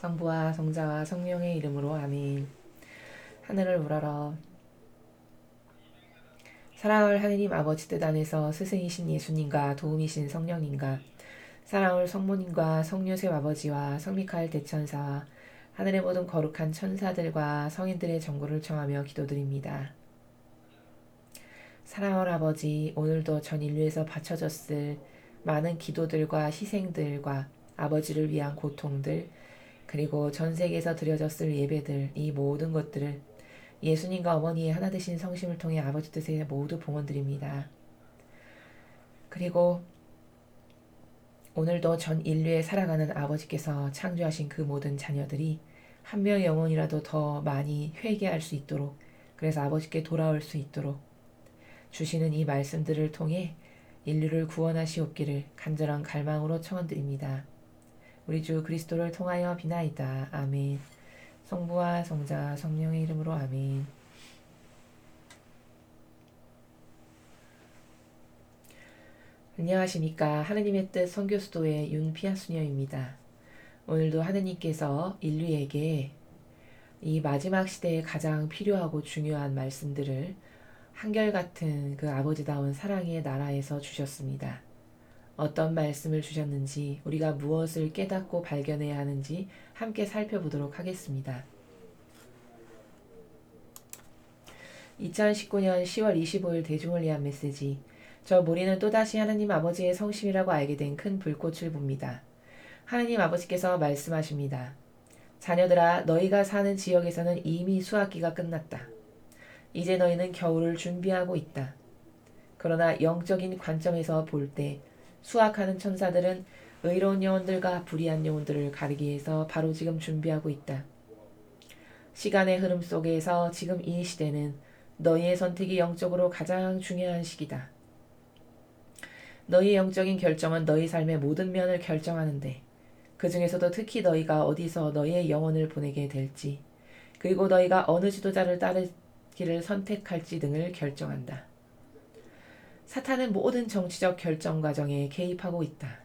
성부와 성자와 성령의 이름으로 아멘. 하늘을 우러러 사랑을 하느님 아버지 뜻 안에서 스승이신 예수님과 도움이신 성령님과 사랑을 성모님과 성요셉 아버지와 성미카엘 대천사와 하늘의 모든 거룩한 천사들과 성인들의 정보를 청하며 기도드립니다. 사랑을 아버지, 오늘도 전 인류에서 바쳐졌을 많은 기도들과 희생들과 아버지를 위한 고통들, 그리고 전 세계에서 드려졌을 예배들, 이 모든 것들을 예수님과 어머니의 하나 되신 성심을 통해 아버지 뜻에 모두 봉헌드립니다. 그리고 오늘도 전 인류에 살아가는 아버지께서 창조하신 그 모든 자녀들이 한 명의 영혼이라도 더 많이 회개할 수 있도록, 그래서 아버지께 돌아올 수 있도록 주시는 이 말씀들을 통해 인류를 구원하시옵기를 간절한 갈망으로 청원드립니다. 우리 주 그리스도를 통하여 비나이다. 아멘. 성부와 성자와 성령의 이름으로 아멘. 안녕하십니까. 하느님의 뜻 선교수도의 윤피아수녀입니다. 오늘도 하느님께서 인류에게 이 마지막 시대에 가장 필요하고 중요한 말씀들을 한결같은 그 아버지다운 사랑의 나라에서 주셨습니다. 어떤 말씀을 주셨는지, 우리가 무엇을 깨닫고 발견해야 하는지 함께 살펴보도록 하겠습니다. 2019년 10월 25일 대중을 위한 메시지. 저 모리는 또다시 하나님 아버지의 성심이라고 알게 된 큰 불꽃을 봅니다. 하나님 아버지께서 말씀하십니다. 자녀들아, 너희가 사는 지역에서는 이미 수학기가 끝났다. 이제 너희는 겨울을 준비하고 있다. 그러나 영적인 관점에서 볼 때 수학하는 천사들은 의로운 영혼들과 불의한 영혼들을 가리기 위해서 바로 지금 준비하고 있다. 시간의 흐름 속에서 지금 이 시대는 너희의 선택이 영적으로 가장 중요한 시기다. 너희의 영적인 결정은 너희 삶의 모든 면을 결정하는데, 그 중에서도 특히 너희가 어디서 너희의 영혼을 보내게 될지, 그리고 너희가 어느 지도자를 따르기를 선택할지 등을 결정한다. 사탄은 모든 정치적 결정 과정에 개입하고 있다.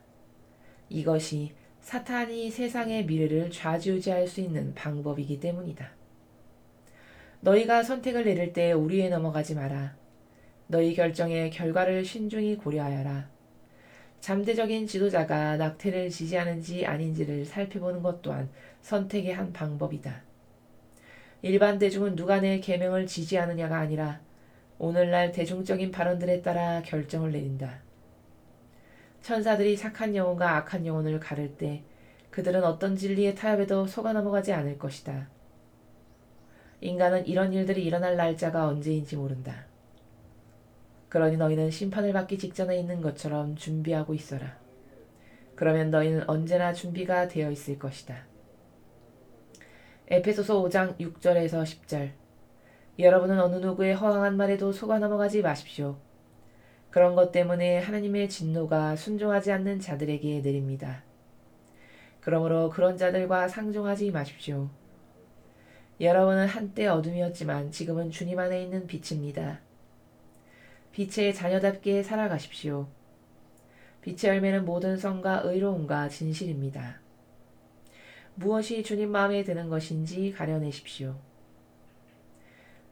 이것이 사탄이 세상의 미래를 좌지우지할 수 있는 방법이기 때문이다. 너희가 선택을 내릴 때 오류에 넘어가지 마라. 너희 결정의 결과를 신중히 고려하여라. 잠재적인 지도자가 낙태를 지지하는지 아닌지를 살펴보는 것 또한 선택의 한 방법이다. 일반 대중은 누가 내 계명을 지지하느냐가 아니라 오늘날 대중적인 발언들에 따라 결정을 내린다. 천사들이 착한 영혼과 악한 영혼을 가를 때 그들은 어떤 진리의 타협에도 속아 넘어가지 않을 것이다. 인간은 이런 일들이 일어날 날짜가 언제인지 모른다. 그러니 너희는 심판을 받기 직전에 있는 것처럼 준비하고 있어라. 그러면 너희는 언제나 준비가 되어 있을 것이다. 에페소서 5장 6절에서 10절. 여러분은 어느 누구의 허황한 말에도 속아 넘어가지 마십시오. 그런 것 때문에 하나님의 진노가 순종하지 않는 자들에게 내립니다. 그러므로 그런 자들과 상종하지 마십시오. 여러분은 한때 어둠이었지만 지금은 주님 안에 있는 빛입니다. 빛의 자녀답게 살아가십시오. 빛의 열매는 모든 성과 의로움과 진실입니다. 무엇이 주님 마음에 드는 것인지 가려내십시오.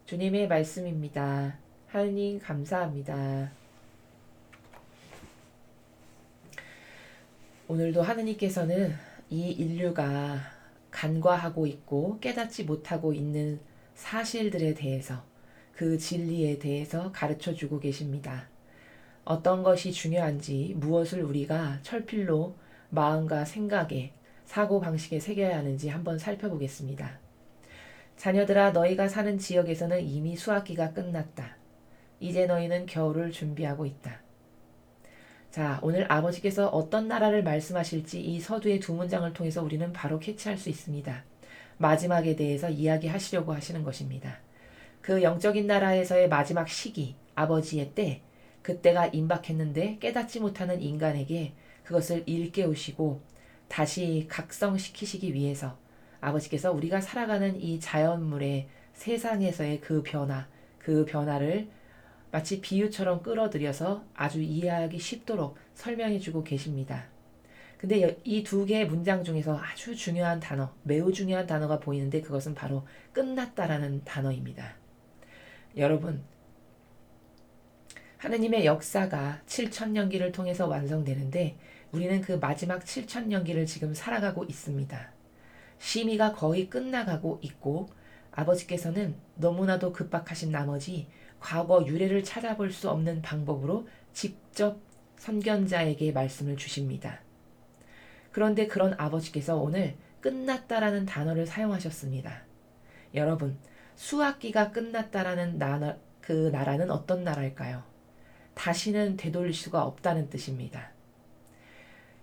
주님의 말씀입니다. 하느님 감사합니다. 오늘도 하느님께서는 이 인류가 간과하고 있고 깨닫지 못하고 있는 사실들에 대해서, 그 진리에 대해서 가르쳐주고 계십니다. 어떤 것이 중요한지, 무엇을 우리가 철필로 마음과 생각에, 사고방식에 새겨야 하는지 한번 살펴보겠습니다. 자녀들아, 너희가 사는 지역에서는 이미 수학기가 끝났다. 이제 너희는 겨울을 준비하고 있다. 자, 오늘 아버지께서 어떤 나라를 말씀하실지 이 서두의 두 문장을 통해서 우리는 바로 캐치할 수 있습니다. 마지막에 대해서 이야기하시려고 하시는 것입니다. 그 영적인 나라에서의 마지막 시기, 아버지의 때, 그때가 임박했는데 깨닫지 못하는 인간에게 그것을 일깨우시고 다시 각성시키시기 위해서 아버지께서 우리가 살아가는 이 자연물의 세상에서의 그 변화를 마치 비유처럼 끌어들여서 아주 이해하기 쉽도록 설명해주고 계십니다. 근데 이 두 개의 문장 중에서 아주 중요한 단어, 매우 중요한 단어가 보이는데 그것은 바로 끝났다라는 단어입니다. 여러분, 하느님의 역사가 7천년기를 통해서 완성되는데 우리는 그 마지막 7천년기를 지금 살아가고 있습니다. 심의가 거의 끝나가고 있고 아버지께서는 너무나도 급박하신 나머지 과거 유래를 찾아볼 수 없는 방법으로 직접 선견자에게 말씀을 주십니다. 그런데 그런 아버지께서 오늘 끝났다라는 단어를 사용하셨습니다. 여러분, 수학기가 끝났다라는 그 나라는 어떤 나라일까요? 다시는 되돌릴 수가 없다는 뜻입니다.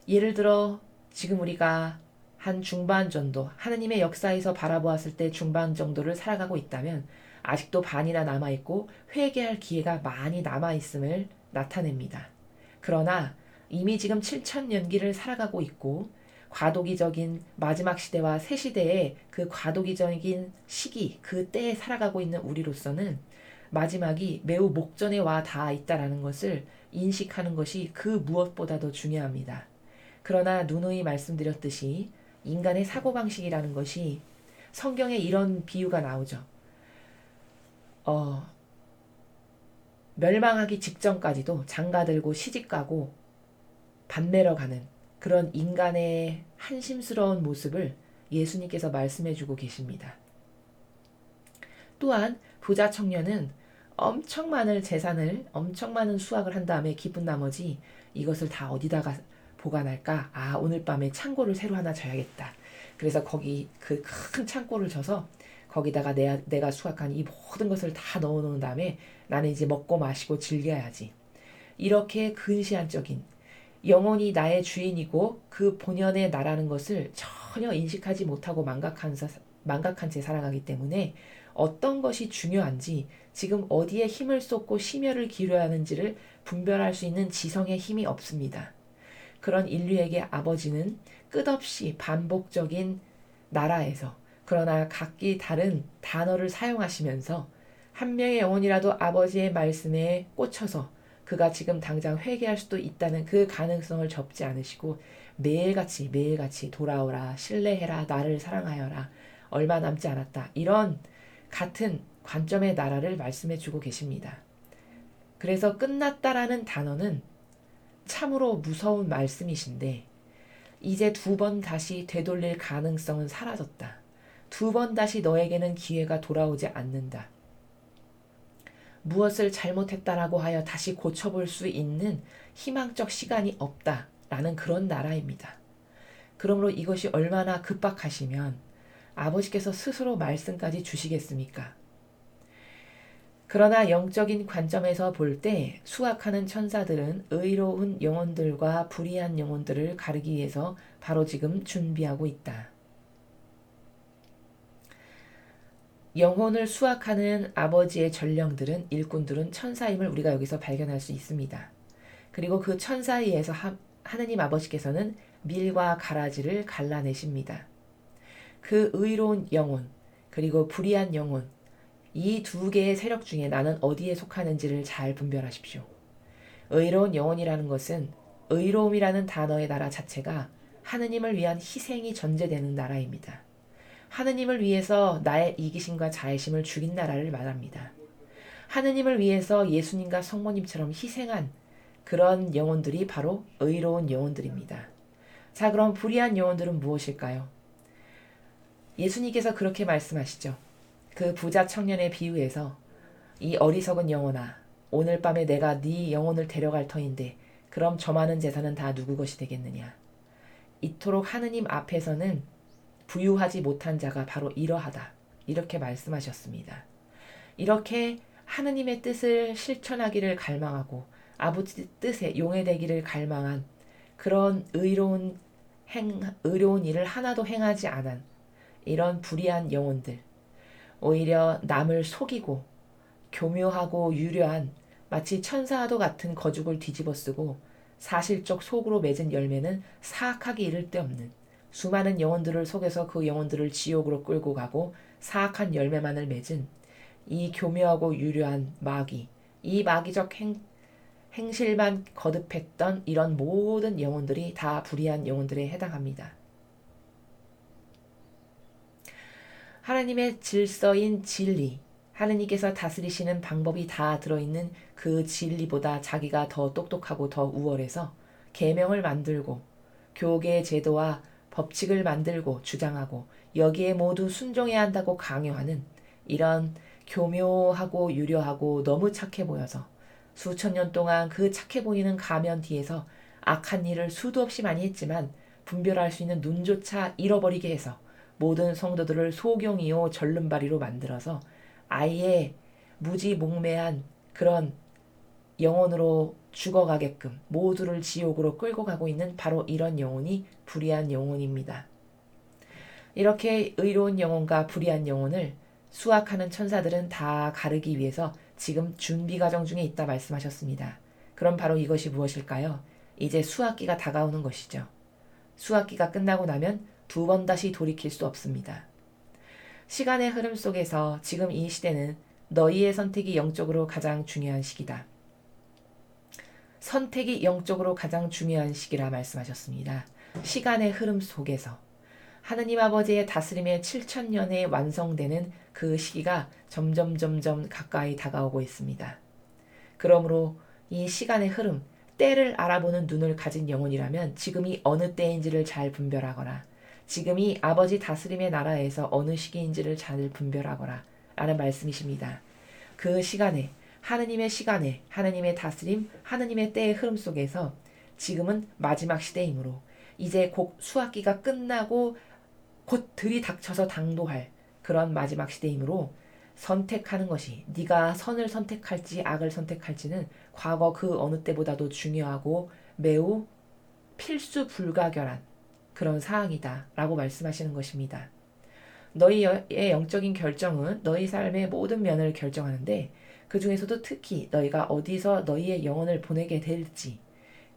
예를 들어 지금 우리가 한 중반 정도, 하느님의 역사에서 바라보았을 때 중반 정도를 살아가고 있다면 아직도 반이나 남아있고 회개할 기회가 많이 남아있음을 나타냅니다. 그러나 이미 지금 7천년기를 살아가고 있고 과도기적인 마지막 시대와 새 시대의 그 과도기적인 시기, 그 때에 살아가고 있는 우리로서는 마지막이 매우 목전에 와 닿아 있다는 것을 인식하는 것이 그 무엇보다도 중요합니다. 그러나 누누이 말씀드렸듯이 인간의 사고방식이라는 것이 성경에 이런 비유가 나오죠. 멸망하기 직전까지도 장가들고 시집가고 밤매러 가는 그런 인간의 한심스러운 모습을 예수님께서 말씀해주고 계십니다. 또한 부자 청년은 엄청 많은 재산을, 엄청 많은 수확을 한 다음에 기쁜 나머지 이것을 다 어디다가 보관할까? 오늘 밤에 창고를 새로 하나 져야겠다. 그래서 거기 그 큰 창고를 져서 거기다가 내가 수확한 이 모든 것을 다 넣어놓은 다음에 나는 이제 먹고 마시고 즐겨야지. 이렇게 근시안적인 영혼이 나의 주인이고 그 본연의 나라는 것을 전혀 인식하지 못하고 망각한 채 살아가기 때문에 어떤 것이 중요한지 지금 어디에 힘을 쏟고 심혈을 기울여야 하는지를 분별할 수 있는 지성의 힘이 없습니다. 그런 인류에게 아버지는 끝없이 반복적인 나라에서 그러나 각기 다른 단어를 사용하시면서 한 명의 영혼이라도 아버지의 말씀에 꽂혀서 그가 지금 당장 회개할 수도 있다는 그 가능성을 접지 않으시고 매일같이 돌아오라, 신뢰해라, 나를 사랑하여라, 얼마 남지 않았다, 이런 같은 관점의 나라를 말씀해 주고 계십니다. 그래서 끝났다라는 단어는 참으로 무서운 말씀이신데 이제 두 번 다시 되돌릴 가능성은 사라졌다. 두 번 다시 너에게는 기회가 돌아오지 않는다. 무엇을 잘못했다라고 하여 다시 고쳐볼 수 있는 희망적 시간이 없다라는 그런 나라입니다. 그러므로 이것이 얼마나 급박하시면 아버지께서 스스로 말씀까지 주시겠습니까? 그러나 영적인 관점에서 볼 때 수학하는 천사들은 의로운 영혼들과 불의한 영혼들을 가르기 위해서 바로 지금 준비하고 있다. 영혼을 수학하는 아버지의 전령들은, 일꾼들은 천사임을 우리가 여기서 발견할 수 있습니다. 그리고 그 천사에 의해서 하느님 아버지께서는 밀과 가라지를 갈라내십니다. 그 의로운 영혼 그리고 불의한 영혼, 이 두 개의 세력 중에 나는 어디에 속하는지를 잘 분별하십시오. 의로운 영혼이라는 것은 의로움이라는 단어의 나라 자체가 하느님을 위한 희생이 전제되는 나라입니다. 하느님을 위해서 나의 이기심과 자애심을 죽인 나라를 말합니다. 하느님을 위해서 예수님과 성모님처럼 희생한 그런 영혼들이 바로 의로운 영혼들입니다. 자, 그럼 불의한 영혼들은 무엇일까요? 예수님께서 그렇게 말씀하시죠. 그 부자 청년의 비유에서 이 어리석은 영혼아, 오늘 밤에 내가 네 영혼을 데려갈 터인데 그럼 저 많은 재산은 다 누구 것이 되겠느냐. 이토록 하느님 앞에서는 부유하지 못한 자가 바로 이러하다. 이렇게 말씀하셨습니다. 이렇게 하느님의 뜻을 실천하기를 갈망하고 아버지 뜻에 용해되기를 갈망한 그런 의로운 일을 하나도 행하지 않은 이런 불의한 영혼들, 오히려 남을 속이고 교묘하고 유려한 마치 천사와도 같은 거죽을 뒤집어쓰고 사실적 속으로 맺은 열매는 사악하기 이를 데 없는 수많은 영혼들을 속여서 그 영혼들을 지옥으로 끌고 가고 사악한 열매만을 맺은 이 교묘하고 유려한 마귀, 이 마귀적 행실만 거듭했던 이런 모든 영혼들이 다 불의한 영혼들에 해당합니다. 하나님의 질서인 진리, 하느님께서 다스리시는 방법이 다 들어있는 그 진리보다 자기가 더 똑똑하고 더 우월해서 계명을 만들고 교계의 제도와 법칙을 만들고 주장하고 여기에 모두 순종해야 한다고 강요하는 이런 교묘하고 유려하고 너무 착해 보여서 수천 년 동안 그 착해 보이는 가면 뒤에서 악한 일을 수도 없이 많이 했지만 분별할 수 있는 눈조차 잃어버리게 해서 모든 성도들을 소경이요 절름발이로 만들어서 아예 무지몽매한 그런 영혼으로 죽어가게끔 모두를 지옥으로 끌고 가고 있는 바로 이런 영혼이 불의한 영혼입니다. 이렇게 의로운 영혼과 불의한 영혼을 수학하는 천사들은 다 가르기 위해서 지금 준비 과정 중에 있다 말씀하셨습니다. 그럼 바로 이것이 무엇일까요? 이제 수학기가 다가오는 것이죠. 수학기가 끝나고 나면 두 번 다시 돌이킬 수 없습니다. 시간의 흐름 속에서 지금 이 시대는 너희의 선택이 영적으로 가장 중요한 시기다. 선택이 영적으로 가장 중요한 시기라 말씀하셨습니다. 시간의 흐름 속에서 하느님 아버지의 다스림의 7,000년에 완성되는 그 시기가 점점 가까이 다가오고 있습니다. 그러므로 이 시간의 흐름, 때를 알아보는 눈을 가진 영혼이라면 지금이 어느 때인지를 잘 분별하거라. 지금이 아버지 다스림의 나라에서 어느 시기인지를 잘 분별하거라 라는 말씀이십니다. 그 시간에 하느님의 다스림, 하느님의 때의 흐름 속에서 지금은 마지막 시대이므로 이제 곧 수학기가 끝나고 곧 들이닥쳐서 당도할 그런 마지막 시대이므로 선택하는 것이 네가 선을 선택할지 악을 선택할지는 과거 그 어느 때보다도 중요하고 매우 필수 불가결한 그런 사항이다 라고 말씀하시는 것입니다. 너희의 영적인 결정은 너희 삶의 모든 면을 결정하는데 그 중에서도 특히 너희가 어디서 너희의 영혼을 보내게 될지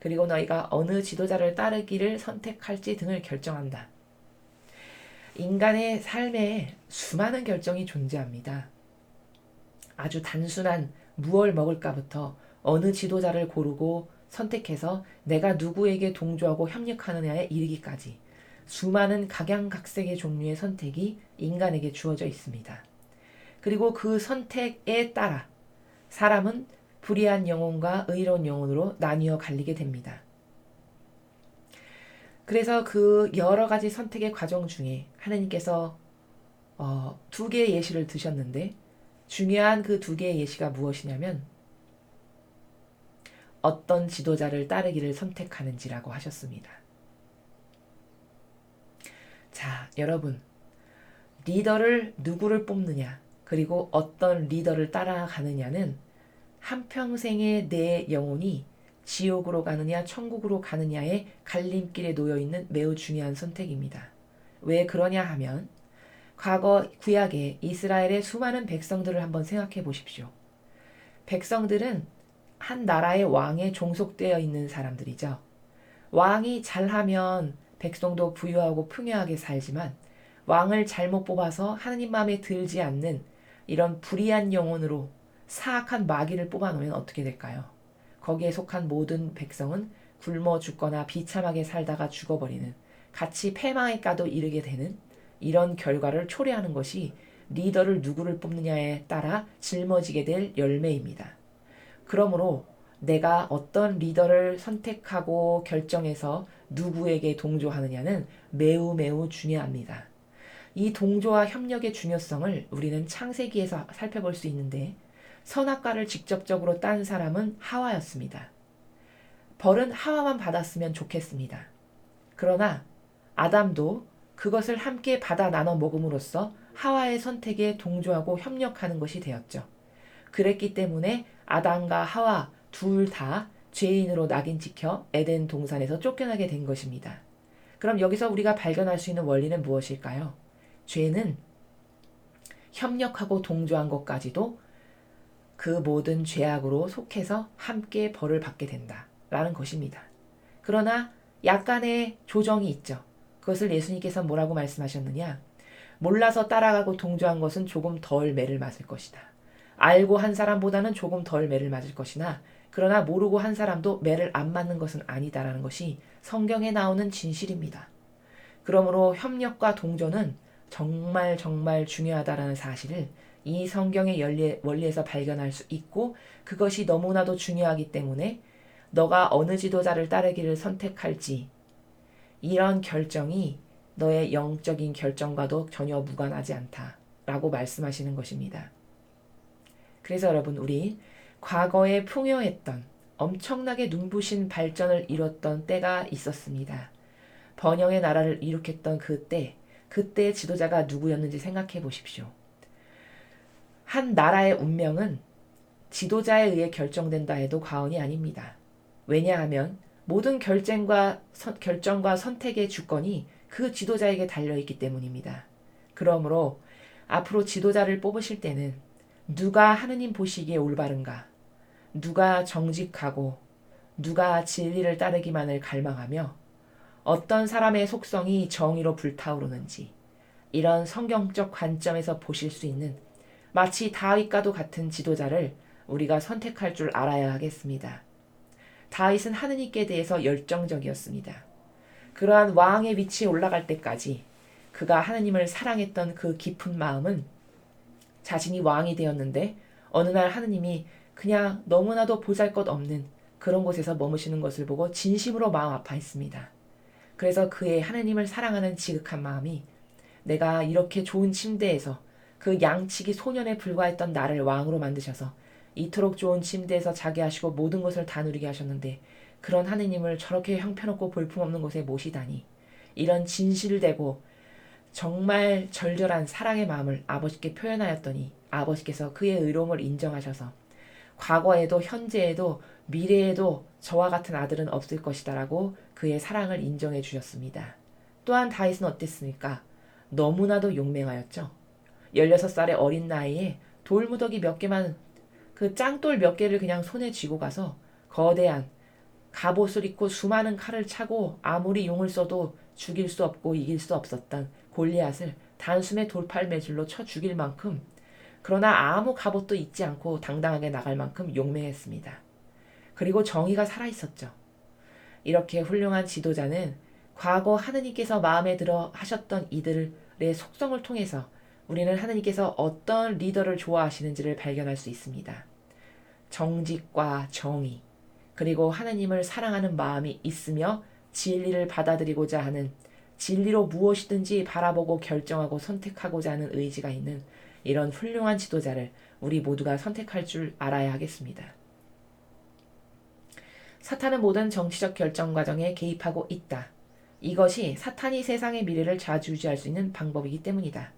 그리고 너희가 어느 지도자를 따르기를 선택할지 등을 결정한다. 인간의 삶에 수많은 결정이 존재합니다. 아주 단순한 무얼 먹을까부터 어느 지도자를 고르고 선택해서 내가 누구에게 동조하고 협력하느냐에 이르기까지 수많은 각양각색의 종류의 선택이 인간에게 주어져 있습니다. 그리고 그 선택에 따라 사람은 불의한 영혼과 의로운 영혼으로 나뉘어 갈리게 됩니다. 그래서 그 여러 가지 선택의 과정 중에 하나님께서 두 개의 예시를 드셨는데 중요한 그 두 개의 예시가 무엇이냐면 어떤 지도자를 따르기를 선택하는지라고 하셨습니다. 자, 여러분, 리더를 누구를 뽑느냐 그리고 어떤 리더를 따라가느냐는 한평생의 내 영혼이 지옥으로 가느냐 천국으로 가느냐의 갈림길에 놓여있는 매우 중요한 선택입니다. 왜 그러냐 하면 과거 구약의 이스라엘의 수많은 백성들을 한번 생각해 보십시오. 백성들은 한 나라의 왕에 종속되어 있는 사람들이죠. 왕이 잘하면 백성도 부유하고 풍요하게 살지만 왕을 잘못 뽑아서 하느님 마음에 들지 않는 이런 불의한 영혼으로 사악한 마귀를 뽑아놓으면 어떻게 될까요? 거기에 속한 모든 백성은 굶어 죽거나 비참하게 살다가 죽어버리는 같이 패망에까지 이르게 되는 이런 결과를 초래하는 것이 리더를 누구를 뽑느냐에 따라 짊어지게 될 열매입니다. 그러므로 내가 어떤 리더를 선택하고 결정해서 누구에게 동조하느냐는 매우 중요합니다. 이 동조와 협력의 중요성을 우리는 창세기에서 살펴볼 수 있는데 선악과를 직접적으로 딴 사람은 하와였습니다. 벌은 하와만 받았으면 좋겠습니다. 그러나 아담도 그것을 함께 받아 나눠 먹음으로써 하와의 선택에 동조하고 협력하는 것이 되었죠. 그랬기 때문에 아담과 하와 둘 다 죄인으로 낙인 찍혀 에덴 동산에서 쫓겨나게 된 것입니다. 그럼 여기서 우리가 발견할 수 있는 원리는 무엇일까요? 죄는 협력하고 동조한 것까지도 그 모든 죄악으로 속해서 함께 벌을 받게 된다라는 것입니다. 그러나 약간의 조정이 있죠. 그것을 예수님께서 뭐라고 말씀하셨느냐? 몰라서 따라가고 동조한 것은 조금 덜 매를 맞을 것이다. 알고 한 사람보다는 조금 덜 매를 맞을 것이나 그러나 모르고 한 사람도 매를 안 맞는 것은 아니다라는 것이 성경에 나오는 진실입니다. 그러므로 협력과 동조는 정말 정말 중요하다라는 사실을 이 성경의 원리에서 발견할 수 있고, 그것이 너무나도 중요하기 때문에 너가 어느 지도자를 따르기를 선택할지, 이런 결정이 너의 영적인 결정과도 전혀 무관하지 않다라고 말씀하시는 것입니다. 그래서 여러분, 우리 과거에 풍요했던 엄청나게 눈부신 발전을 이뤘던 때가 있었습니다. 번영의 나라를 이룩했던 그때의 지도자가 누구였는지 생각해 보십시오. 한 나라의 운명은 지도자에 의해 결정된다 해도 과언이 아닙니다. 왜냐하면 모든 결정과 선택의 주권이 그 지도자에게 달려있기 때문입니다. 그러므로 앞으로 지도자를 뽑으실 때는 누가 하느님 보시기에 올바른가, 누가 정직하고 누가 진리를 따르기만을 갈망하며 어떤 사람의 속성이 정의로 불타오르는지, 이런 성경적 관점에서 보실 수 있는 마치 다윗과도 같은 지도자를 우리가 선택할 줄 알아야 하겠습니다. 다윗은 하느님께 대해서 열정적이었습니다. 그러한 왕의 위치에 올라갈 때까지 그가 하느님을 사랑했던 그 깊은 마음은 자신이 왕이 되었는데 어느 날 하느님이 그냥 너무나도 보잘것없는 그런 곳에서 머무시는 것을 보고 진심으로 마음 아파했습니다. 그래서 그의 하느님을 사랑하는 지극한 마음이, 내가 이렇게 좋은 침대에서 그 양치기 소년에 불과했던 나를 왕으로 만드셔서 이토록 좋은 침대에서 자게 하시고 모든 것을 다 누리게 하셨는데 그런 하느님을 저렇게 형편없고 볼품없는 곳에 모시다니, 이런 진실되고 정말 절절한 사랑의 마음을 아버지께 표현하였더니 아버지께서 그의 의로움을 인정하셔서 과거에도 현재에도 미래에도 저와 같은 아들은 없을 것이다라고 그의 사랑을 인정해 주셨습니다. 또한 다윗은 어땠습니까? 너무나도 용맹하였죠. 16살의 어린 나이에 돌무더기 몇 개만, 그 짱돌 몇 개를 그냥 손에 쥐고 가서 거대한 갑옷을 입고 수많은 칼을 차고 아무리 용을 써도 죽일 수 없고 이길 수 없었던 골리앗을 단숨에 돌팔매질로 쳐 죽일 만큼, 그러나 아무 갑옷도 잊지 않고 당당하게 나갈 만큼 용맹했습니다. 그리고 정의가 살아있었죠. 이렇게 훌륭한 지도자는 과거 하느님께서 마음에 들어 하셨던 이들의 속성을 통해서 우리는 하느님께서 어떤 리더를 좋아하시는지를 발견할 수 있습니다. 정직과 정의, 그리고 하느님을 사랑하는 마음이 있으며 진리를 받아들이고자 하는, 진리로 무엇이든지 바라보고 결정하고 선택하고자 하는 의지가 있는 이런 훌륭한 지도자를 우리 모두가 선택할 줄 알아야 하겠습니다. 사탄은 모든 정치적 결정 과정에 개입하고 있다. 이것이 사탄이 세상의 미래를 좌지우지할 수 있는 방법이기 때문이다.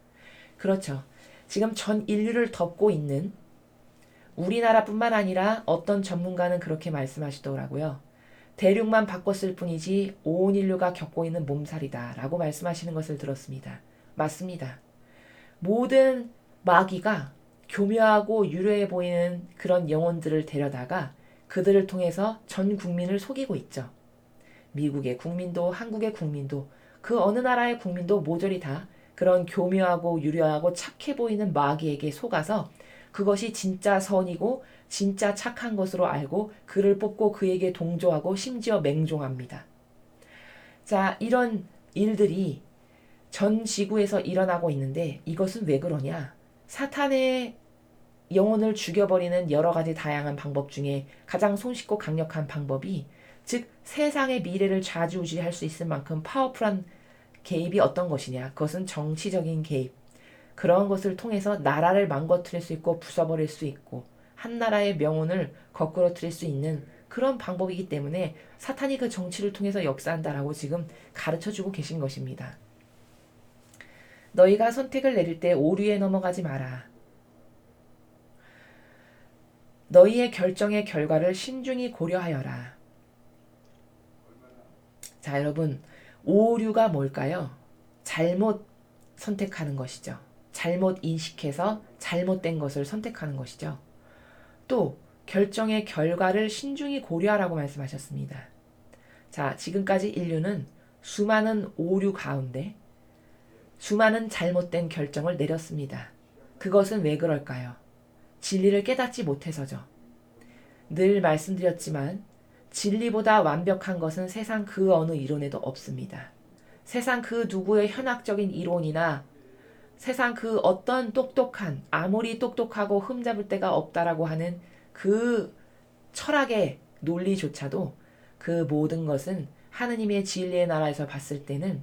그렇죠. 지금 전 인류를 덮고 있는, 우리나라뿐만 아니라 어떤 전문가는 그렇게 말씀하시더라고요. 대륙만 바꿨을 뿐이지 온 인류가 겪고 있는 몸살이다 라고 말씀하시는 것을 들었습니다. 맞습니다. 모든 마귀가 교묘하고 유려해 보이는 그런 영혼들을 데려다가 그들을 통해서 전 국민을 속이고 있죠. 미국의 국민도 한국의 국민도 그 어느 나라의 국민도 모조리 다 그런 교묘하고 유려하고 착해 보이는 마귀에게 속아서 그것이 진짜 선이고 진짜 착한 것으로 알고 그를 뽑고 그에게 동조하고 심지어 맹종합니다. 자, 이런 일들이 전 지구에서 일어나고 있는데 이것은 왜 그러냐? 사탄의 영혼을 죽여버리는 여러 가지 다양한 방법 중에 가장 손쉽고 강력한 방법이, 즉 세상의 미래를 좌지우지할 수 있을 만큼 파워풀한 개입이 어떤 것이냐? 그것은 정치적인 개입. 그런 것을 통해서 나라를 망가뜨릴 수 있고 부숴버릴 수 있고 한 나라의 명운을 거꾸러뜨릴 수 있는 그런 방법이기 때문에 사탄이 그 정치를 통해서 역사한다라고 지금 가르쳐주고 계신 것입니다. 너희가 선택을 내릴 때 오류에 넘어가지 마라. 너희의 결정의 결과를 신중히 고려하여라. 자, 여러분, 오류가 뭘까요? 잘못 선택하는 것이죠. 잘못 인식해서 잘못된 것을 선택하는 것이죠. 또 결정의 결과를 신중히 고려하라고 말씀하셨습니다. 자, 지금까지 인류는 수많은 오류 가운데 수많은 잘못된 결정을 내렸습니다. 그것은 왜 그럴까요? 진리를 깨닫지 못해서죠. 늘 말씀드렸지만 진리보다 완벽한 것은 세상 그 어느 이론에도 없습니다. 세상 그 누구의 현학적인 이론이나 세상 그 어떤 똑똑한 아무리 똑똑하고 흠잡을 데가 없다라고 하는 그 철학의 논리조차도 그 모든 것은 하느님의 진리의 나라에서 봤을 때는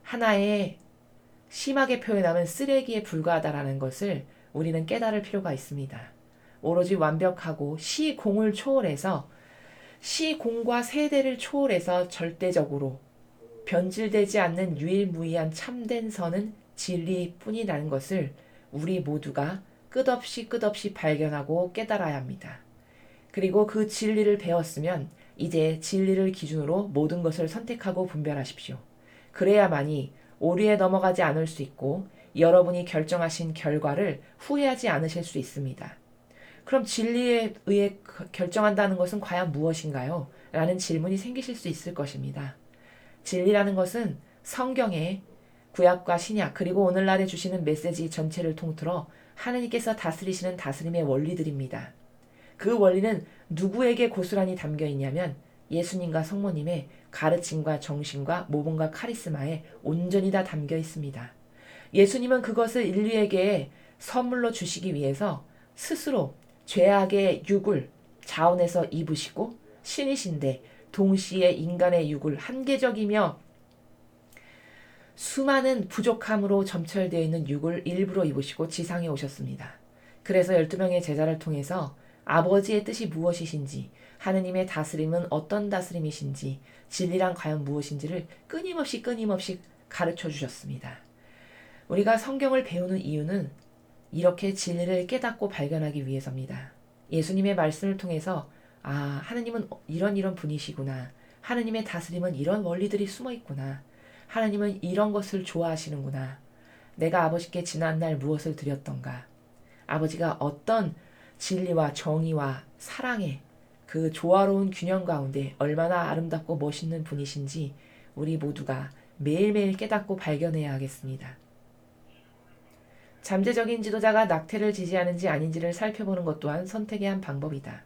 하나의 심하게 표현하면 쓰레기에 불과하다라는 것을 우리는 깨달을 필요가 있습니다. 오로지 완벽하고 시공을 초월해서 시공과 세대를 초월해서 절대적으로 변질되지 않는 유일무이한 참된 선은 진리뿐이라는 것을 우리 모두가 끝없이 발견하고 깨달아야 합니다. 그리고 그 진리를 배웠으면 이제 진리를 기준으로 모든 것을 선택하고 분별하십시오. 그래야만이 오류에 넘어가지 않을 수 있고 여러분이 결정하신 결과를 후회하지 않으실 수 있습니다. 그럼 진리에 의해 결정한다는 것은 과연 무엇인가요? 라는 질문이 생기실 수 있을 것입니다. 진리라는 것은 성경의 구약과 신약 그리고 오늘날에 주시는 메시지 전체를 통틀어 하느님께서 다스리시는 다스림의 원리들입니다. 그 원리는 누구에게 고스란히 담겨 있냐면 예수님과 성모님의 가르침과 정신과 모범과 카리스마에 온전히 다 담겨 있습니다. 예수님은 그것을 인류에게 선물로 주시기 위해서 스스로 죄악의 육을 자원해서 입으시고 신이신데 동시에 인간의 육을 한계적이며 수많은 부족함으로 점철되어 있는 육을 일부러 입으시고 지상에 오셨습니다. 그래서 12명의 제자를 통해서 아버지의 뜻이 무엇이신지, 하느님의 다스림은 어떤 다스림이신지, 진리란 과연 무엇인지를 끊임없이 가르쳐 주셨습니다. 우리가 성경을 배우는 이유는 이렇게 진리를 깨닫고 발견하기 위해서입니다. 예수님의 말씀을 통해서 하느님은 이런 분이시구나. 하느님의 다스림은 이런 원리들이 숨어 있구나. 하느님은 이런 것을 좋아하시는구나. 내가 아버지께 지난날 무엇을 드렸던가. 아버지가 어떤 진리와 정의와 사랑의 그 조화로운 균형 가운데 얼마나 아름답고 멋있는 분이신지 우리 모두가 매일매일 깨닫고 발견해야 하겠습니다. 잠재적인 지도자가 낙태를 지지하는지 아닌지를 살펴보는 것 또한 선택의 한 방법이다.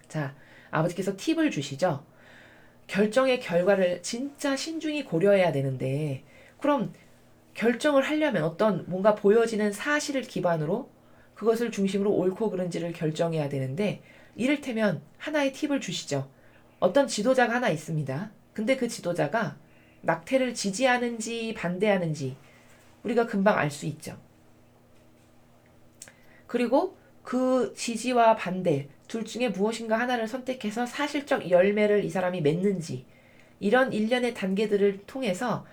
자, 아버지께서 팁을 주시죠. 결정의 결과를 진짜 신중히 고려해야 되는데 그럼 결정을 하려면 어떤 뭔가 보여지는 사실을 기반으로 그것을 중심으로 옳고 그른지를 결정해야 되는데 이를테면 하나의 팁을 주시죠. 어떤 지도자가 하나 있습니다. 근데 그 지도자가 낙태를 지지하는지 반대하는지 우리가 금방 알 수 있죠. 그리고 그 지지와 반대 둘 중에 무엇인가 하나를 선택해서 사실적 열매를 이 사람이 맺는지 이런 일련의 단계들을 통해서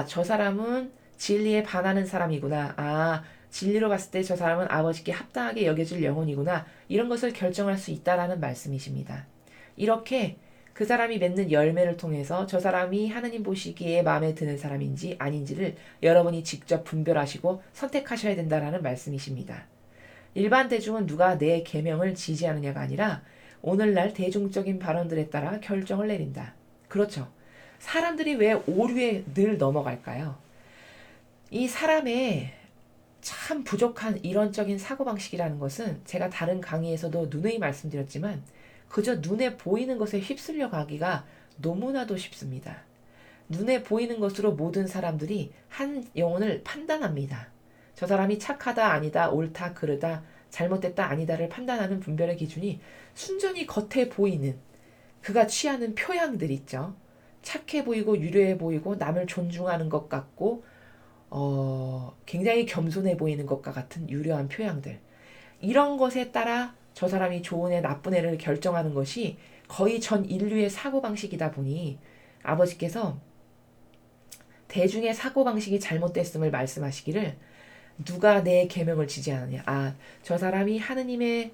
저 사람은 진리에 반하는 사람이구나. 진리로 봤을 때 저 사람은 아버지께 합당하게 여겨질 영혼이구나. 이런 것을 결정할 수 있다라는 말씀이십니다. 이렇게 그 사람이 맺는 열매를 통해서 저 사람이 하느님 보시기에 마음에 드는 사람인지 아닌지를 여러분이 직접 분별하시고 선택하셔야 된다라는 말씀이십니다. 일반 대중은 누가 내 계명을 지지하느냐가 아니라 오늘날 대중적인 발언들에 따라 결정을 내린다. 그렇죠. 사람들이 왜 오류에 늘 넘어갈까요? 이 사람의 참 부족한 이론적인 사고방식이라는 것은 제가 다른 강의에서도 누누이 말씀드렸지만 그저 눈에 보이는 것에 휩쓸려 가기가 너무나도 쉽습니다. 눈에 보이는 것으로 모든 사람들이 한 영혼을 판단합니다. 저 사람이 착하다 아니다 옳다 그르다 잘못됐다 아니다를 판단하는 분별의 기준이 순전히 겉에 보이는 그가 취하는 표양들 있죠. 착해 보이고 유려해 보이고 남을 존중하는 것 같고 굉장히 겸손해 보이는 것과 같은 유려한 표양들. 이런 것에 따라 저 사람이 좋은 애 나쁜 애를 결정하는 것이 거의 전 인류의 사고방식이다 보니 아버지께서 대중의 사고방식이 잘못됐음을 말씀하시기를 누가 내 계명을 지지하느냐. 저 사람이 하느님의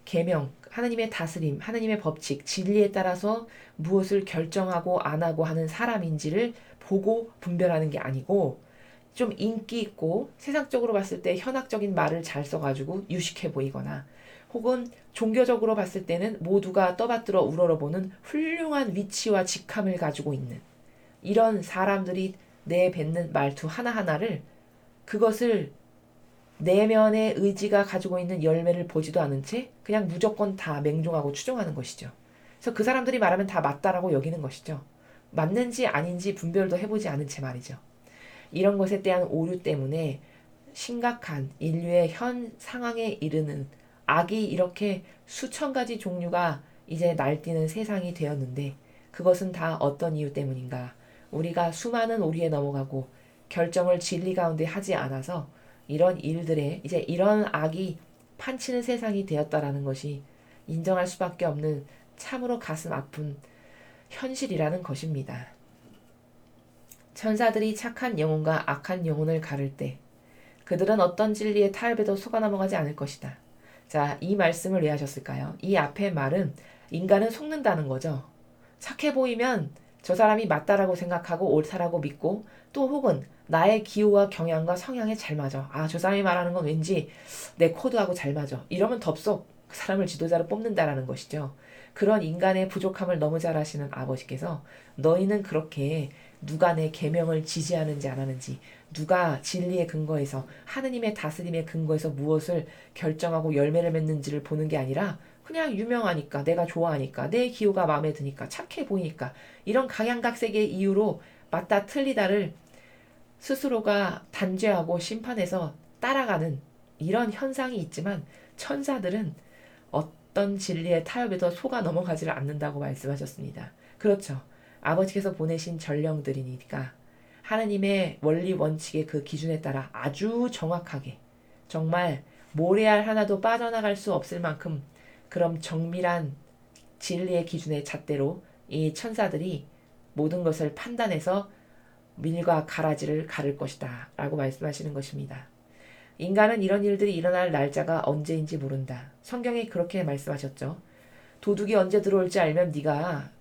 계명, 하느님의 다스림, 하느님의 법칙, 진리에 따라서 무엇을 결정하고 안 하고 하는 사람인지를 보고 분별하는 게 아니고 좀 인기 있고 세상적으로 봤을 때 현학적인 말을 잘 써가지고 유식해 보이거나 혹은 종교적으로 봤을 때는 모두가 떠받들어 우러러보는 훌륭한 위치와 직함을 가지고 있는 이런 사람들이 내뱉는 말투 하나하나를 그것을 내면의 의지가 가지고 있는 열매를 보지도 않은 채 그냥 무조건 다 맹종하고 추종하는 것이죠. 그래서 그 사람들이 말하면 다 맞다라고 여기는 것이죠. 맞는지 아닌지 분별도 해보지 않은 채 말이죠. 이런 것에 대한 오류 때문에 심각한 인류의 현 상황에 이르는 악이 이렇게 수천 가지 종류가 이제 날뛰는 세상이 되었는데, 그것은 다 어떤 이유 때문인가? 우리가 수많은 오류에 넘어가고 결정을 진리 가운데 하지 않아서 이런 일들에 이제 이런 악이 판치는 세상이 되었다라는 것이 인정할 수밖에 없는 참으로 가슴 아픈 현실이라는 것입니다. 천사들이 착한 영혼과 악한 영혼을 가를 때 그들은 어떤 진리의 타협에도 속아 넘어가지 않을 것이다. 자, 이 말씀을 왜 하셨을까요? 이 앞의 말은 인간은 속는다는 거죠. 착해 보이면 저 사람이 맞다라고 생각하고 옳다라고 믿고, 또 혹은 나의 기호와 경향과 성향에 잘 맞아. 아, 저 사람이 말하는 건 왠지 내 코드하고 잘 맞아. 이러면 덥석 그 사람을 지도자로 뽑는다라는 것이죠. 그런 인간의 부족함을 너무 잘 아시는 아버지께서 너희는 그렇게 누가 내 계명을 지지하는지 안 하는지, 누가 진리의 근거에서 하느님의 다스림의 근거에서 무엇을 결정하고 열매를 맺는지를 보는 게 아니라 그냥 유명하니까, 내가 좋아하니까, 내 기호가 마음에 드니까, 착해 보이니까, 이런 각양각색의 이유로 맞다 틀리다를 스스로가 단죄하고 심판해서 따라가는 이런 현상이 있지만, 천사들은 어떤 진리의 타협에도 속아 넘어가지를 않는다고 말씀하셨습니다. 그렇죠. 아버지께서 보내신 전령들이니까 하나님의 원리 원칙의 그 기준에 따라 아주 정확하게, 정말 모래알 하나도 빠져나갈 수 없을 만큼 그럼 정밀한 진리의 기준의 잣대로 이 천사들이 모든 것을 판단해서 밀과 가라지를 가를 것이다 라고 말씀하시는 것입니다. 인간은 이런 일들이 일어날 날짜가 언제인지 모른다. 성경에 그렇게 말씀하셨죠. 도둑이 언제 들어올지 알면 네가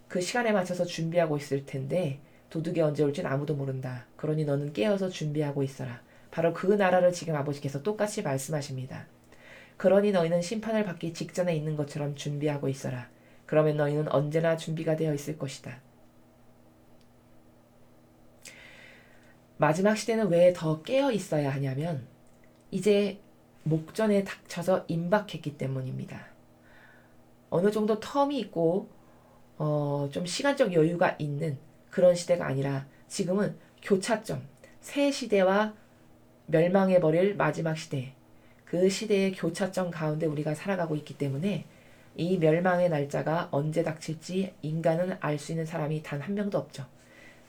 그 시간에 맞춰서 준비하고 있을 텐데 도둑이 언제 올지는 아무도 모른다. 그러니 너는 깨어서 준비하고 있어라. 바로 그 나라를 지금 아버지께서 똑같이 말씀하십니다. 그러니 너희는 심판을 받기 직전에 있는 것처럼 준비하고 있어라. 그러면 너희는 언제나 준비가 되어 있을 것이다. 마지막 시대는 왜 더 깨어 있어야 하냐면 이제 목전에 닥쳐서 임박했기 때문입니다. 어느 정도 텀이 있고 좀 시간적 여유가 있는 그런 시대가 아니라 지금은 교차점, 새 시대와 멸망해버릴 마지막 시대, 그 시대의 교차점 가운데 우리가 살아가고 있기 때문에 이 멸망의 날짜가 언제 닥칠지 인간은 알 수 있는 사람이 단 한 명도 없죠.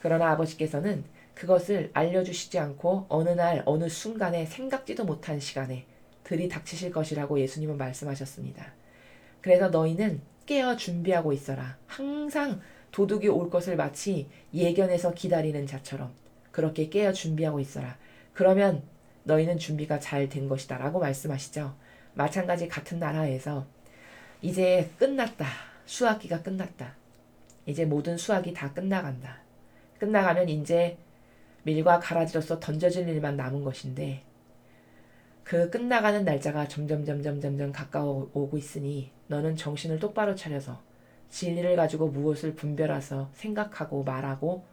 그러나 아버지께서는 그것을 알려주시지 않고 어느 날 어느 순간에 생각지도 못한 시간에 들이닥치실 것이라고 예수님은 말씀하셨습니다. 그래서 너희는 깨어 준비하고 있어라. 항상 도둑이 올 것을 마치 예견해서 기다리는 자처럼 그렇게 깨어 준비하고 있어라. 그러면 너희는 준비가 잘 된 것이다 라고 말씀하시죠. 마찬가지 같은 나라에서 이제 끝났다. 수학기가 끝났다. 이제 모든 수학이 다 끝나간다. 끝나가면 이제 밀과 가라지로서 던져질 일만 남은 것인데, 그 끝나가는 날짜가 점점 가까워오고 있으니 너는 정신을 똑바로 차려서 진리를 가지고 무엇을 분별해서 생각하고 말하고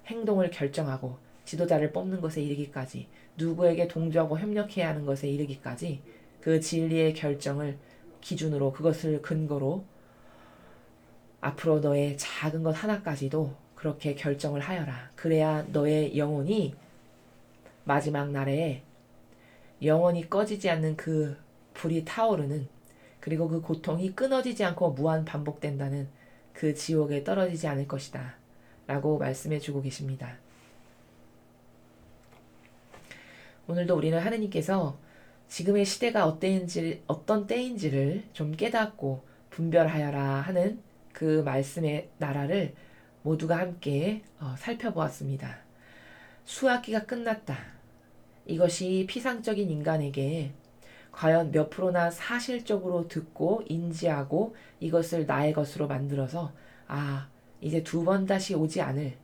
행동을 결정하고 지도자를 뽑는 것에 이르기까지, 누구에게 동조하고 협력해야 하는 것에 이르기까지 그 진리의 결정을 기준으로, 그것을 근거로 앞으로 너의 작은 것 하나까지도 그렇게 결정을 하여라. 그래야 너의 영혼이 마지막 날에 영원히 꺼지지 않는 그 불이 타오르는, 그리고 그 고통이 끊어지지 않고 무한 반복된다는 그 지옥에 떨어지지 않을 것이다 라고 말씀해 주고 계십니다. 오늘도 우리는 하느님께서 지금의 시대가 어떤 때인지를 좀 깨닫고 분별하여라 하는 그 말씀의 나라를 모두가 함께 살펴보았습니다. 수학기가 끝났다. 이것이 피상적인 인간에게 과연 몇 프로나 사실적으로 듣고 인지하고 이것을 나의 것으로 만들어서 이제 두 번 다시 오지 않을,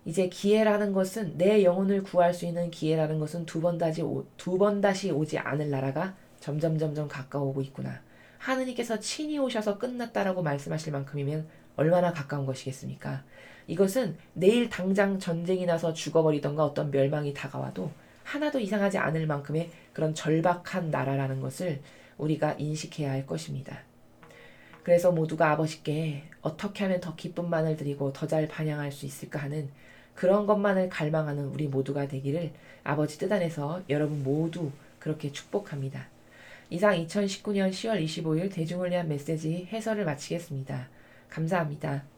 이제 기회라는 것은, 내 영혼을 구할 수 있는 기회라는 것은 두 번 다시 오지 않을 나라가 점점 가까워오고 있구나. 하느님께서 친히 오셔서 끝났다라고 말씀하실 만큼이면 얼마나 가까운 것이겠습니까? 이것은 내일 당장 전쟁이 나서 죽어버리던가 어떤 멸망이 다가와도 하나도 이상하지 않을 만큼의 그런 절박한 나라라는 것을 우리가 인식해야 할 것입니다. 그래서 모두가 아버지께 어떻게 하면 더 기쁨만을 드리고 더 잘 반향할 수 있을까 하는 그런 것만을 갈망하는 우리 모두가 되기를 아버지 뜻 안에서 여러분 모두 그렇게 축복합니다. 이상 2019년 10월 25일 대중을 위한 메시지 해설을 마치겠습니다. 감사합니다.